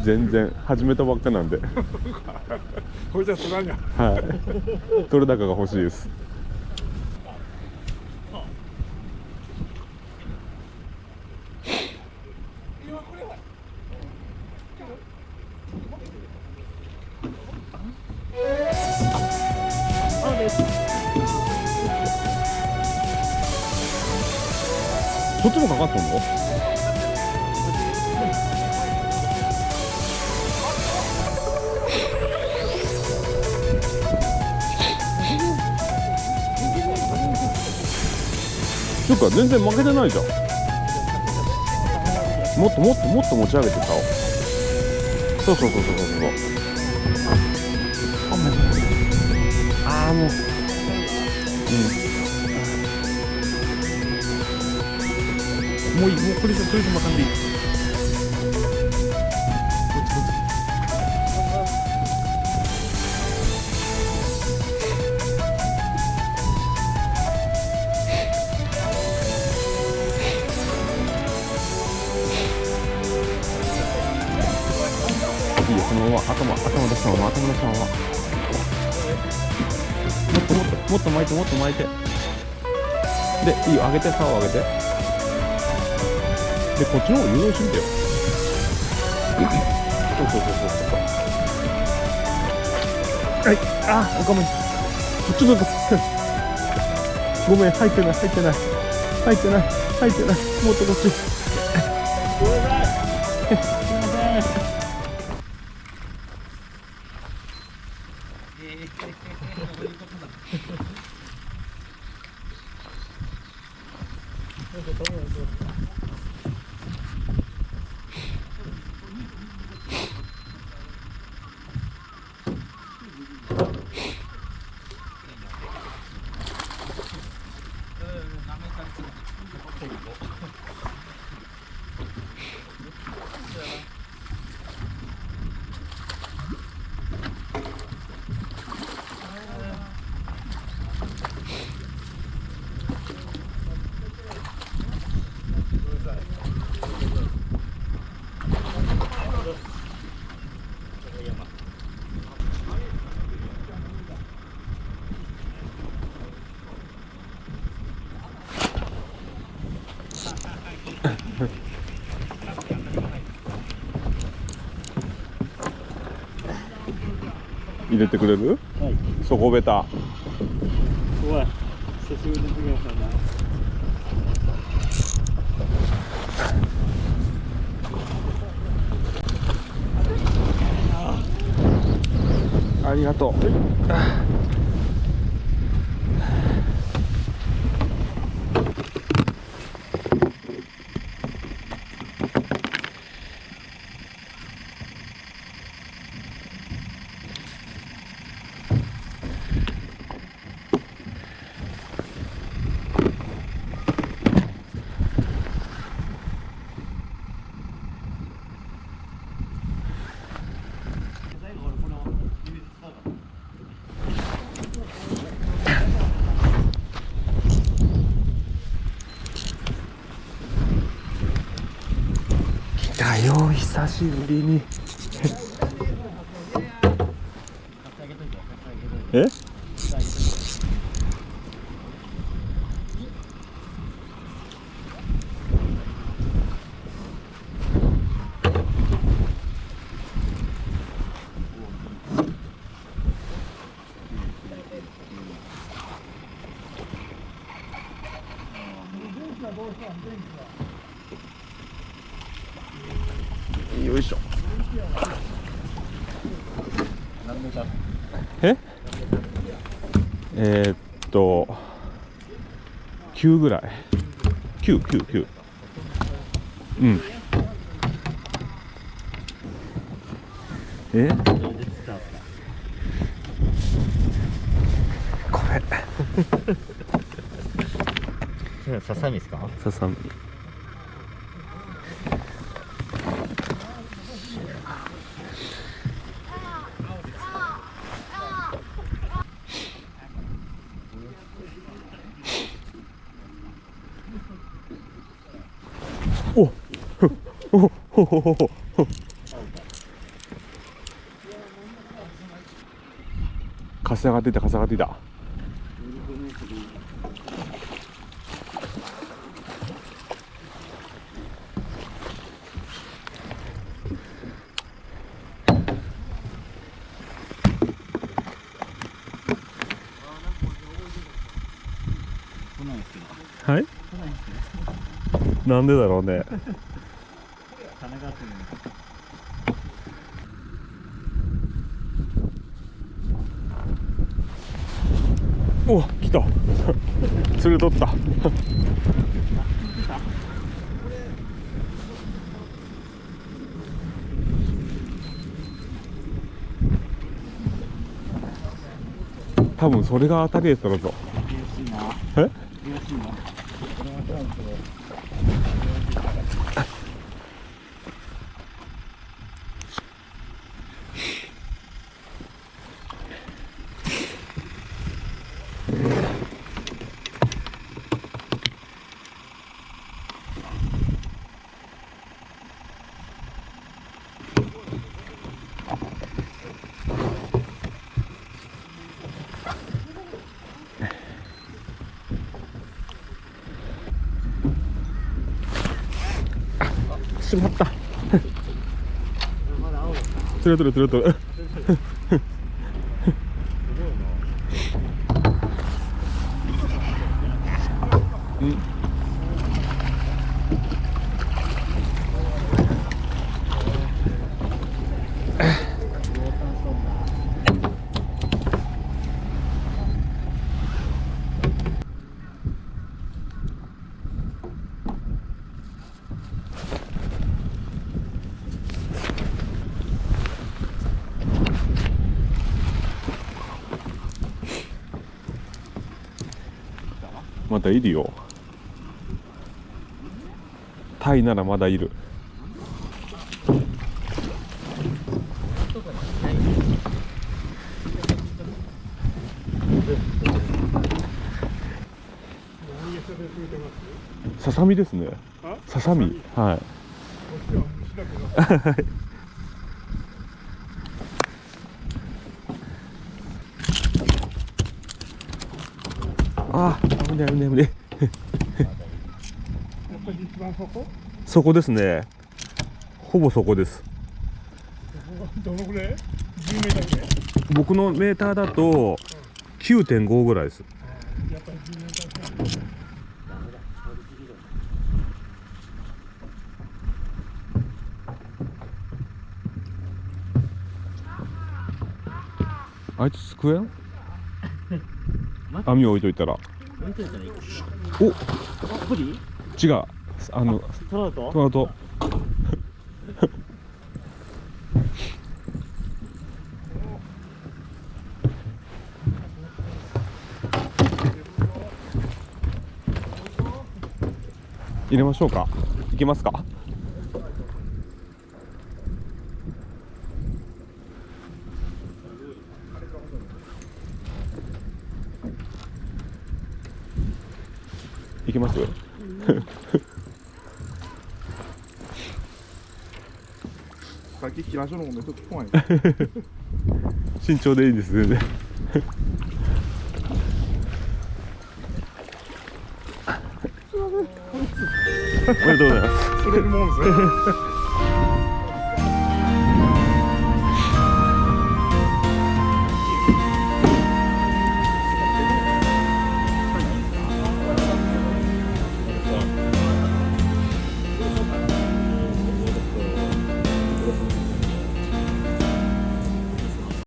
全然始めたばっかなんでこれじゃつらんや。はい取れ高が欲しいです。そっちもかかっとんの？ていうか全然負けてないじゃん。もっともっともっと持ち上げてさ。そうそうそうそうそうそう。ああもう。もういい、もうクリスマス巻かんでいい。いいよ、そのまま頭出したまま、頭出したまま。もっと巻いて、もっと巻いて。で、いいよ、上げて、竿を上げて。で、こっちの方誘導してみてよ。そうそうそうそう。はい、あ、ごめん。ちょっと、ごめん、入ってない、入ってない。入ってない、入ってない。もっとこっち。ごめんなさい。すいません。入れてくれる？はい。底ベタ。おい、久しぶりに出てきましたね。ありがとう。だよ、久しぶりに。え？よいしょ。9ぐらい。9。うん。これ。ささみですか？ささみ。おほほほほほ。風上がっていた、風上がっていた。はい、なんでだろうね。お、来た。それ取った。多分それが当たりやったのぞ。え？しまった。釣れとる釣れとる。うん。まだいるよ。タイならまだいる。ささみですね。ささみ。はい。あ、危ない危ない危ない。そこですね。ほぼそこです。どのぐらい？10メーターぐらい？僕のメーターだと 9.5 ぐらいです。やっぱり10メーターぐらい。あいつ救えん？網置いといたら。お、違う。トラウト。入れましょうか。いけますか。いけます。さっき切らしのもめっちゃ怖い。慎重でいいですね。ありがとうございます。それもんですね。